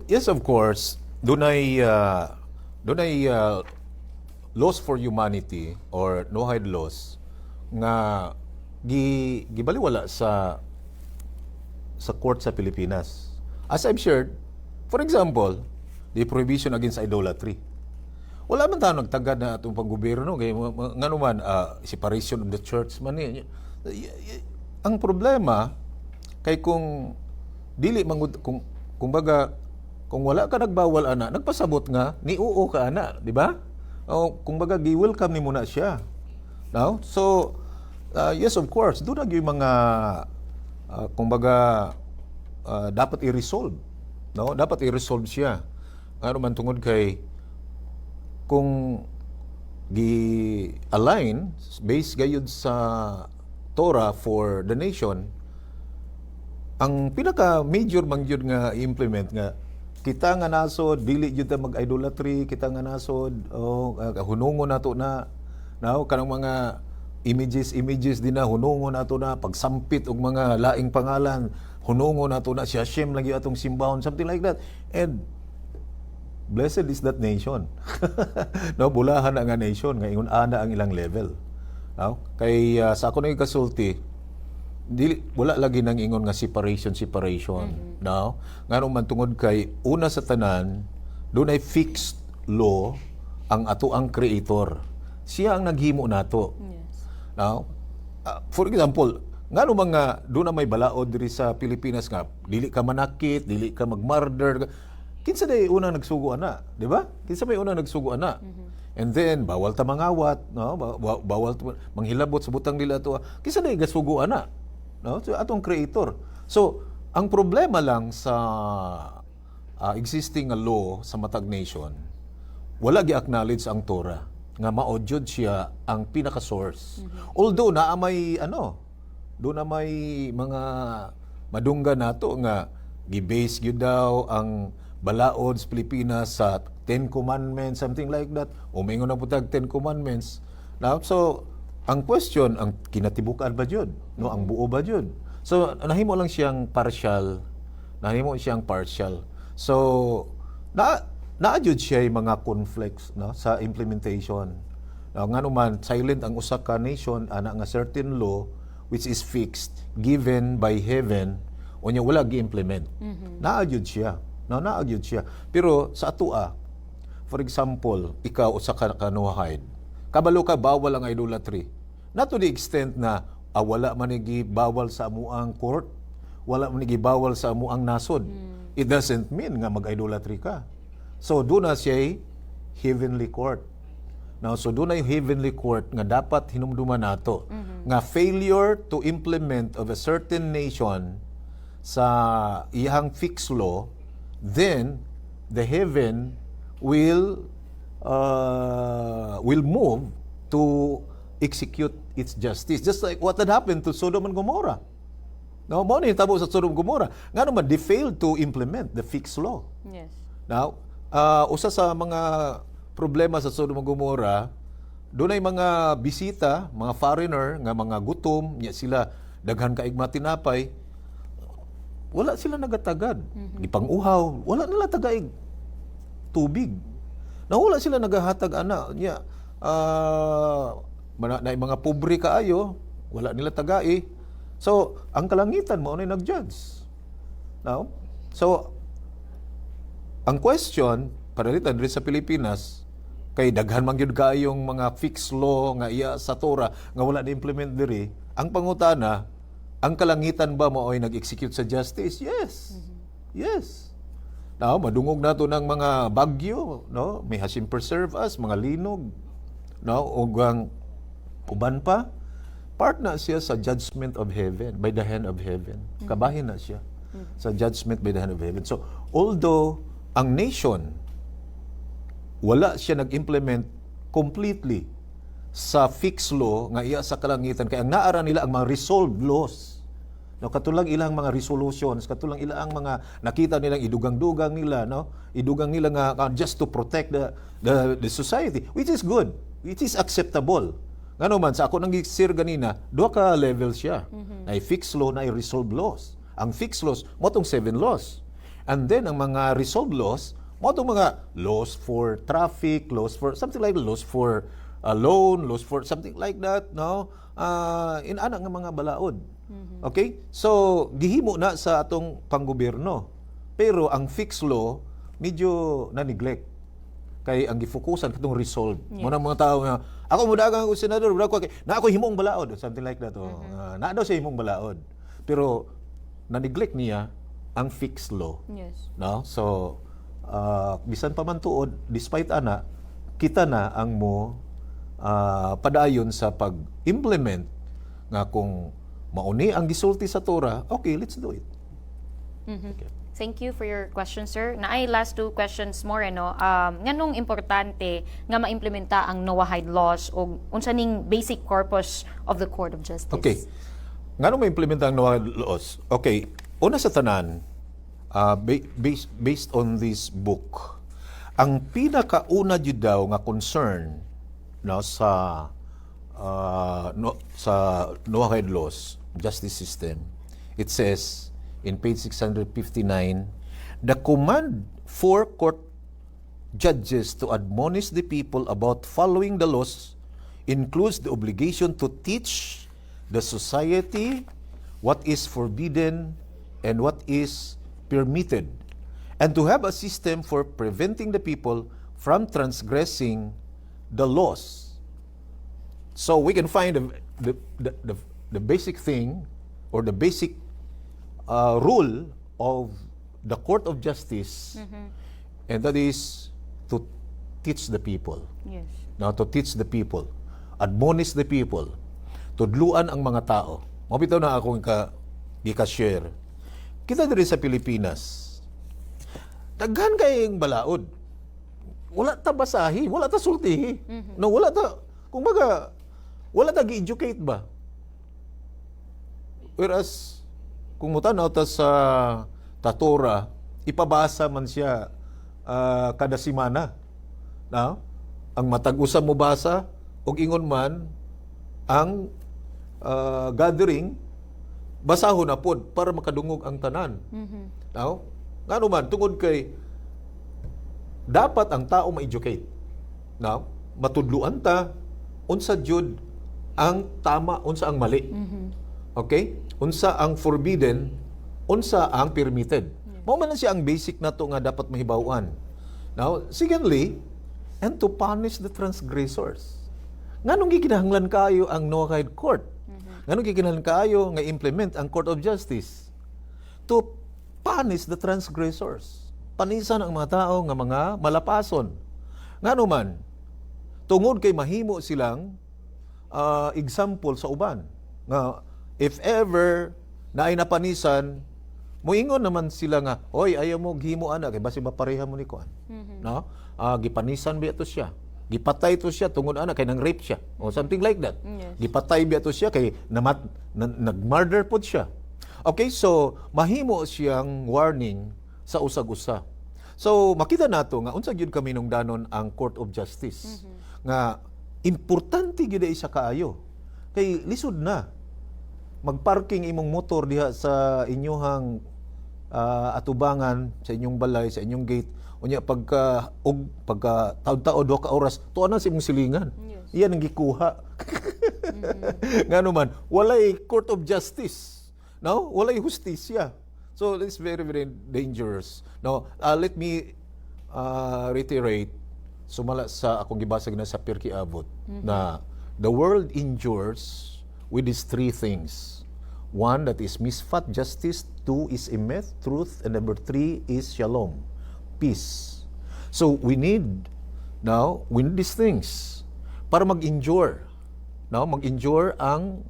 Yes, of course. Dunay laws for humanity or Noahide laws nga gibaliwala sa court sa Pilipinas. As I've shared, for example, the prohibition against idolatry. Wala man tayo nagtagad na atong panggobyerno kay ngano man separation of the church man ni. Ang problema kay kung dili kung baga kung wala ka nagbawal ana, nagpasabot nga ni oo ka ana, di ba? O kung baga gi-welcome ni muna siya. Now, so yes, of course, doon yung mga kumbaga dapat i-resolve. No? Dapat i-resolve siya. Ano man tungod kay kung gi-align based gayud sa Torah for the nation, ang pinaka major mangyud nga i-implement nga kita nga nasod dili jud ta mag-idolatry, kita nga nasod hunungon nato na now kanang mga images din na hunungon nato na pagsampit og mga laing pangalan, hunungon nato na si Hashem lagi atong simbahon, something like that. And blessed is that nation. No, bulahan na nga nation nga ingon ana ang ilang level. No? Kay sa ako nang kasulti, wala lagi nang ingon nga separation. No? Ngano man tungod kay una sa tanan, dunay fixed law ang ato ang creator. Siya ang naghimo nato. Yes. Now, for example, ngano mga doon na may balaod diri sa Pilipinas nga dili ka manakit, dili ka magmurder. Kinsa day una nagsugo ana, di ba? Kinsa may una nagsugo ana. And then bawal ta mangawat, no? Bawal manghilabot sa butang nila to. Kinsa day gasugo ana, no? So atong creator. So, ang problema lang sa existing law sa matag nation, wala gi-acknowledge ang Torah nga maodyod siya ang pinaka-source. Although naa may doon na may mga madungga nato nga gi-base gyud daw ang balaod sa Pilipinas sa 10 Commandments, something like that. O may na putag 10 Commandments. Now, so ang question, ang kinatibukan ba jud? No, ang buo ba jud? So nahimo lang siyang partial. So naadjud siya yung mga conflicts, no, sa implementation. Ngano man silent ang usa ka nation ana nga certain law which is fixed given by heaven unya wala gi-implement. Naadjud siya. No, naadjud siya. Pero sa atua, for example, ikaw usa ka Noahide, kabalo ka bawal ang idolatry. Not to the extent na wala man bawal sa amuang court, wala man bawal sa amuang nasod. It doesn't mean nga mag-idolatry ka. So, doon na siya heavenly court. Now, so doon ay heavenly court nga dapat hinumduman nato nga failure to implement of a certain nation sa iyang fixed law, then the heaven will move to execute its justice, just like what had happened to Sodom and Gomorrah. Now, mo ni tabo sa Sodom and Gomorrah nga naman they failed to implement the fixed law. Yes. Now, usa sa mga problema sa Sodom and Gomorrah, doon ay mga bisita, mga foreigner, nga mga gutom, niya sila daghan kaig matinapay, wala sila nagatagad. Gipanguhaw, wala nila tagaig tubig. Na wala sila nagahatag ana niya. Na mga pobre kaayo, wala nila tagai. So, ang kalangitan mo na nag-judge. Now, so, ang question, paralitan rin sa Pilipinas, kay daghan man gyud kaayong mga fixed law nga iya sa Torah nga wala na implement diri, ang pangutana, ang kalangitan ba mo ay nag-execute sa justice? Yes. Yes. Now, madungog nato ng mga bagyo, no? May Hashem preserve us, mga linog, no? Ug ang uban pa, part na siya sa judgment of heaven, by the hand of heaven. Kabahin na siya sa judgment by the hand of heaven. So, although ang nation wala siya nag-implement completely sa fixed law nga iya sa kalangitan, kaya ang naara nila ang mga resolved laws. No, katulang ilang mga resolutions, katulang ilang mga nakita nilang idugang-dugang nila, no? Idugang nila nga just to protect the society, which is good, which is acceptable. Ngano man sa ako nang gisir ganina, duha ka level siya. Ay fixed law na resolved laws. Ang fixed laws mo tong 7 laws. And then ang mga resolved laws mo itong mga laws for traffic, laws for something like laws for loan, laws for something like that, no? Inana nga mga balaod. Okay? So, gihimo na sa atong panggobyerno. Pero ang fixed law, medyo na-neglect. Kay ang gifokusan katong resolve. Yes. Muna mga tao nga, ako mudagang ako senador, na ako himong balaod, something like that. Na daw siya himong balaod. Pero, na-neglect niya ang fixed law. Yes. No? So, bisan pa man tuod, despite ana, kita na ang mo padayon sa pag-implement nga kung mauni ang gisulti sa Torah, okay, let's do it. Okay. Thank you for your question, sir. Naay last 2 questions more, no? Nganong importante nga maimplementa ang Noahide laws o unsa ning basic purpose of the Court of Justice? Okay. Nganong maimplementa ang Noahide laws? Okay, una sa tanan, based on this book, ang pinakauna jud daw nga concern, no, sa Noahide laws, justice system, it says in page 659, the command for court judges to admonish the people about following the laws includes the obligation to teach the society what is forbidden and what is permitted, and to have a system for preventing the people from transgressing the laws. So we can find the basic thing or the basic rule of the Court of Justice, and that is to teach the people. Yes. Now, to teach the people, admonish the people, tudluan ang mga tao. Mabitaw na akong gika-share. Kita diri sa Pilipinas, daghan kayong balaod. Wala ta basahi, wala ta sultihi. No, wala ta, kung baga, wala ta gi-educate ba? Whereas, kung mutanaw ta sa Torah, ipabasa man siya kada simana. No? Ang matag-usa mo basa, og ingon man, ang gathering, basahon na pod para makadungog ang tanan. No? Ngano man, tungod kay dapat ang tao ma-educate. No? Matudluan ta, unsa jud ang tama, unsa ang mali. Okay? Unsa ang forbidden, unsa ang permitted. Mao man siya ang basic nato nga dapat mahibaw-an. Now, secondly, and to punish the transgressors. Nganong gikinahanglan kayo ang Noahide Court? Nganong gikinahanglan kayo nga implement ang Court of Justice? To punish the transgressors. Panisan ang mga tao nga mga malapason. Ngano man, tungod kay mahimo silang example sa uban nga if ever naay napanisan, moingon naman sila nga, oy, ayaw mo gihimo ana kay basi mapareha mo ni kuan. No? Gipanisan biya to siya. Gipatay to siya tungod ana kay nang rape siya o something like that. Yes. Gipatay biya to siya kay nag-murder pod siya. Okay, so mahimo siyang warning sa usag-usa. So makita nato nga unsa gyud kami nung danon ang Court of Justice nga importante gyud ay sa kaayo. Kay lisod na magparking imong motor diha sa inyong atubangan sa inyong balay, sa inyong gate, unya pagka taud-taud duha ka oras tuwa na sa imong silingan. Iyan ang gikuha. Ngano man walay Court of Justice, no, walay hustisya. So it's very very dangerous. Now let me reiterate sumala sa akong gibasag na sa Pirkei Avot na the world endures with these three things. One, that is misfat, justice. Two is emet, truth. And number three is shalom, peace. So we need these things para mag-endure. No? Mag-endure ang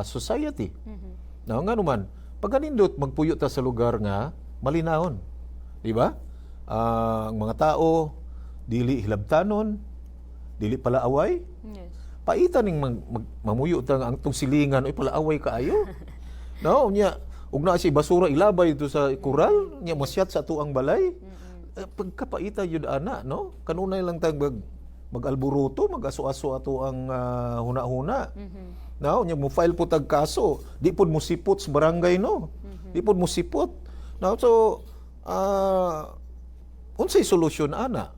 society. No? Nga naman, pag ganindot, magpuyo ta sa lugar nga malinahon. Di ba? Ang mga tao, dili hilabtanon, dili pala away. Yes. Paita ning mamuyo ta ang tong silingan oy palaaway kaayo. No, nya ug na si basura ilabay ito sa kural, nya masyat sa tuang balay. Pagkapaita yun ana, no? Kanunay lang tag mag-alburuto, mag-aso-aso ato ang huna-huna. No, nya mo file po tag kaso, di pod mo sipot sa barangay, no? Di pod mo sipot. No, so unsay solusyon ana?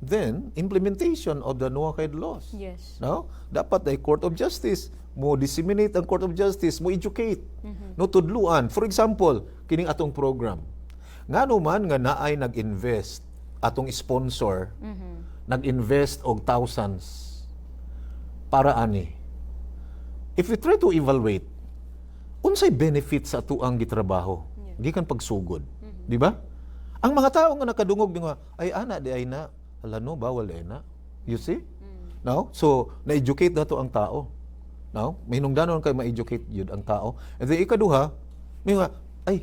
Then implementation of the Noahide laws. Yes. No? Dapat ay Court of Justice mo disseminate ang Court of Justice, mo educate. No, tudluan. For example, kining atong program. Ngano man nga naay nag-invest atong sponsor, nag-invest og thousands para ani. If we try to evaluate unsay benefit sa atuang gitrabaho, gikan pagsugod, di ba? Ang mga tao nga nakadungog nga ay ana di ay na hala no, bawal na. You see? No? So, na-educate na to ang tao. No? May hinungdanon kay ma-educate yun ang tao. And then, ikaduha, may nga, ay,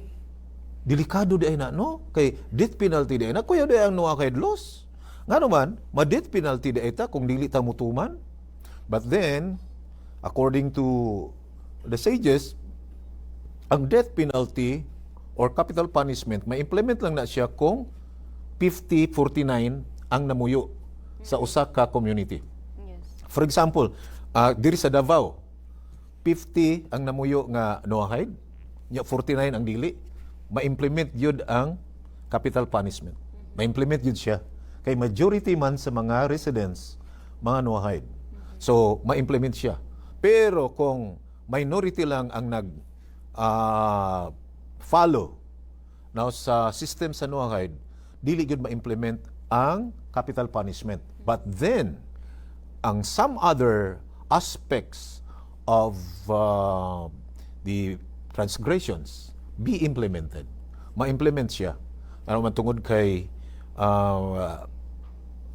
delikado di ay na, no? Kay death penalty di ay na. Kuya di ang Noahide laws. Nga naman, ma-death penalty di ay ta kung dili ta mutuman. But then, according to the sages, ang death penalty or capital punishment, ma-implement lang na siya kung 50-49 ang namuyo sa usa ka community. Yes. For example, diri sa Davao, 50 ang namuyo nga Noahide, nya 49 ang dili, ma-implement yun ang capital punishment. Ma-implement yun siya. Kay majority man sa mga residents, mga Noahide. So, ma-implement siya. Pero kung minority lang ang follow now sa system sa Noahide, dili gyud ma-implement ang capital punishment. But then, ang some other aspects of the transgressions be implemented. Ma-implement siya. Ano man tungod kay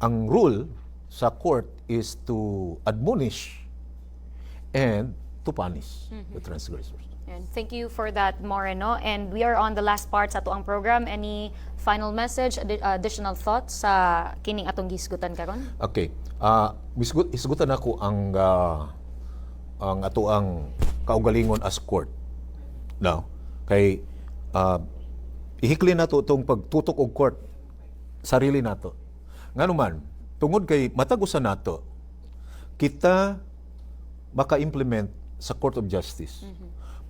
ang rule sa court is to admonish and to punish the transgressors. And thank you for that, Moreno. And we are on the last part sa atuang program. Any final message, additional thoughts sa kining atong gisgutan karon? Okay. Isgutan ako ang atuang kaugalingon as court. Now, kay ihikli nato itong pagtutok og court sarili nato. Nganuman, tungod kay matagusan nato, kita maka-implement sa Court of Justice.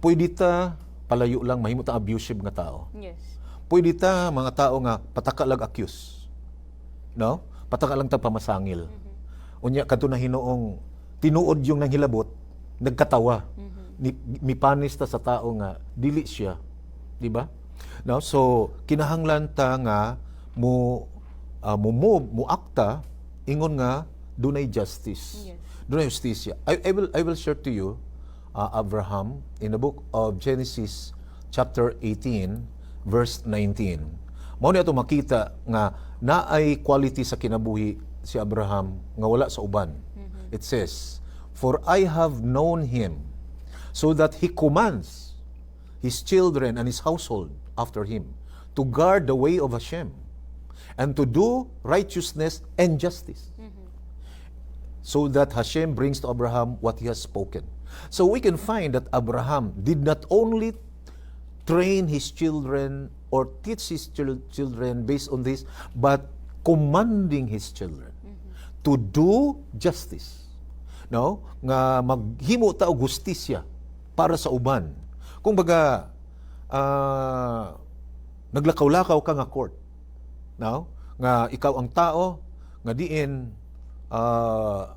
Pwede ta palayo lang mahimo ta abusive nga tao. Yes. Pwede ta mga tao nga pataka lang accuse. No? Pataka lang ta pamasangil. Unya kadto na hinoong tinuod yung nanghilabot, nagkatawa. Mipanis ta sa tao nga dili siya, di ba? No? So kinahanglan ta nga mo akta ingon nga dunay justice. Yes. Dunay justisya. I will share to you Abraham in the book of Genesis chapter 18 verse 19. Mao ni ato makita nga naay quality sa kinabuhi si Abraham nga wala sa uban. It says, "For I have known him, so that he commands his children and his household after him to guard the way of Hashem and to do righteousness and justice." So that Hashem brings to Abraham what he has spoken. So we can find that Abraham did not only train his children or teach his children based on this, but commanding his children to do justice. No? Nga maghimo ta og hustisya para sa uban. Kung baga, naglakaw-lakaw ka nga court. No? Nga ikaw ang tao, nga diin,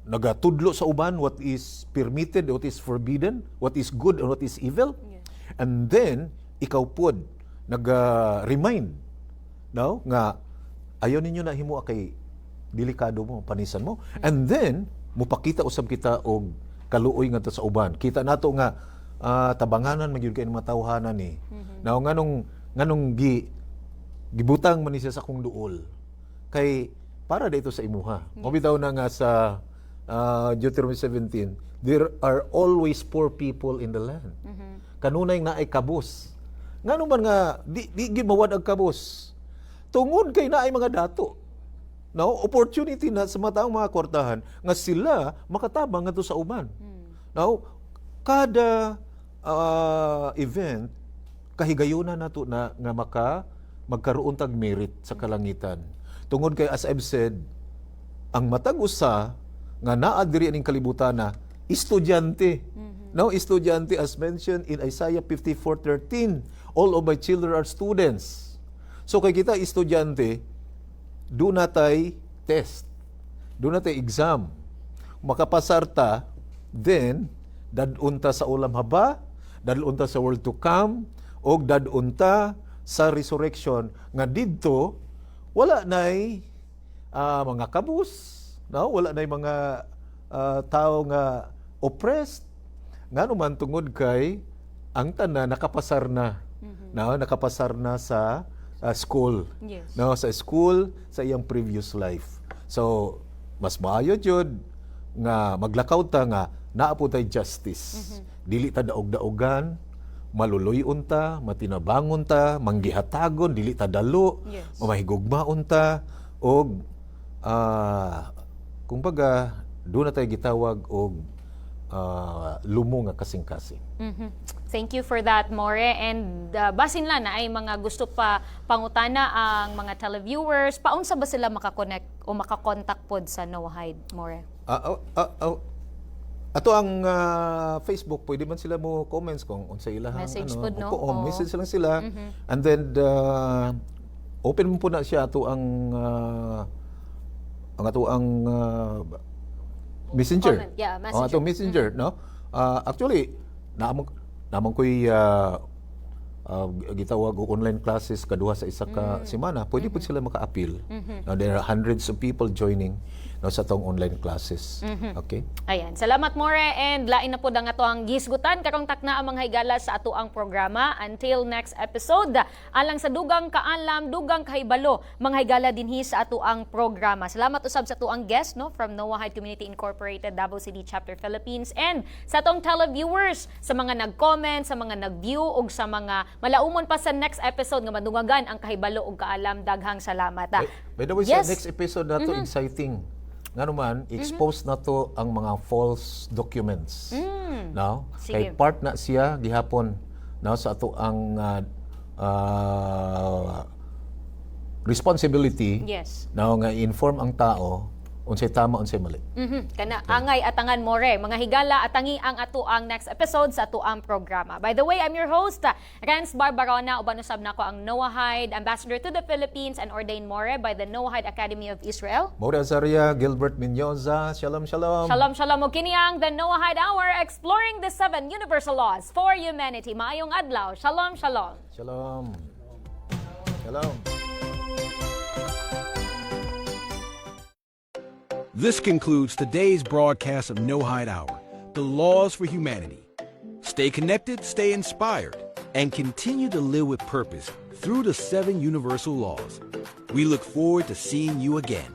nagatudlo sa uban what is permitted, what is forbidden, what is good and what is evil. And then, ikaw pod, nag-remind, no? Nga, ayaw ninyo na himo kay delikado mo, panisan mo. And then, mupakita usab kita og kaluoy nga sa uban. Kita nato nga, tabanganan magyud kay mga tawhanan ni. Now nganong gibutang man siya sa akong duol. Kay para dito sa imuha. Mabitaw na nga sa Deuteronomy 17, there are always poor people in the land. Kanunay na ay kabus. Ngano man nga di gimawad ang kabus. Tungod kay naay mga dato. No, opportunity na sa mataong mga kwartahan nga sila makatabang ngadto sa uban. Now, kada event kahigayunan nato na nga magkaroon tag merit sa kalangitan. Tungod kay as I've said, ang matag usa nga naa diri aning kalibutan na estudyante. No, estudyante as mentioned in Isaiah 54:13. All of my children are students. So kay kita estudyante, do natay test. Do natay exam. Makapasar ta, then dadunta sa ulam haba, dadunta sa world to come, og dadunta sa resurrection nga didto wala nay mga kabus, no? Wala nay mga tao nga oppressed. Ngano man tungod kay ang tanan nakapasar na. No, nakapasar na sa school. Yes. No, sa school sa iyang previous life. So mas maayo jud nga maglakaw ta nga naa po tay justice. Dili ta daog-daogan, maluluyon ta, matinabangon ta, manggihatagon, dili ta dalo, mamahigugmaon ta, og kumbaga, doon na tayo gitawag og lumo nga kasing-kasing. Thank you for that, More. And basin lang na ay mga gusto pa pangutana ang mga televiewers. Paunsa ba sila makakonect o makakontak pod sa No Hide, More? Ato ang Facebook, pwede man sila mo comments kung unsa ilahang message pod, no? Message lang sila. And then open mo po na siya ato ang Messenger. Comment. Yeah, Messenger. Ato Messenger, no? Actually, namang ko'y gitawag og online classes kaduha sa isa ka semana, pwede po sila maka-appeal. Now, there are hundreds of people joining sa tong online classes. Okay? Ayan. Salamat, More. And lain na po ang ato ang gisgutan karong takna ang mga higala sa ato ang programa. Until next episode, alang sa dugang kaalam, dugang kahibalo, mga higala dinhi sa ato ang programa. Salamat usab sa ato ang guest, no, from Noah Hide Community Incorporated, Davao City Chapter Philippines, and sa atong televiewers, sa mga nag-comment, sa mga nag-view, ug sa mga malaumon pa sa next episode nga madungagan ang kahibalo ug kaalam. Daghang salamat. By the way, sa next episode nato exciting. Nga naman, expose na to ang mga false documents. No? Kay part na siya gihapon sa ato ang responsibility na nga inform ang tao unsay tama, unsay mali. Kana angay atangan, More. Mga higala atangi ang ato ang next episode sa ato ang programa. By the way, I'm your host, Renz Barbarona. Uban usab nako ang Noah Hide Ambassador to the Philippines and ordained More by the Noah Hide Academy of Israel. More Azaria, Gilbert Mendoza. Shalom, shalom. Shalom, shalom. O kini ang the Noah Hide Hour, exploring the 7 universal laws for humanity. Maayong adlaw. Shalom, shalom. Shalom. Shalom. This concludes today's broadcast of No Hide Hour, the laws for humanity. Stay connected, stay inspired, and continue to live with purpose through the 7 universal laws. We look forward to seeing you again.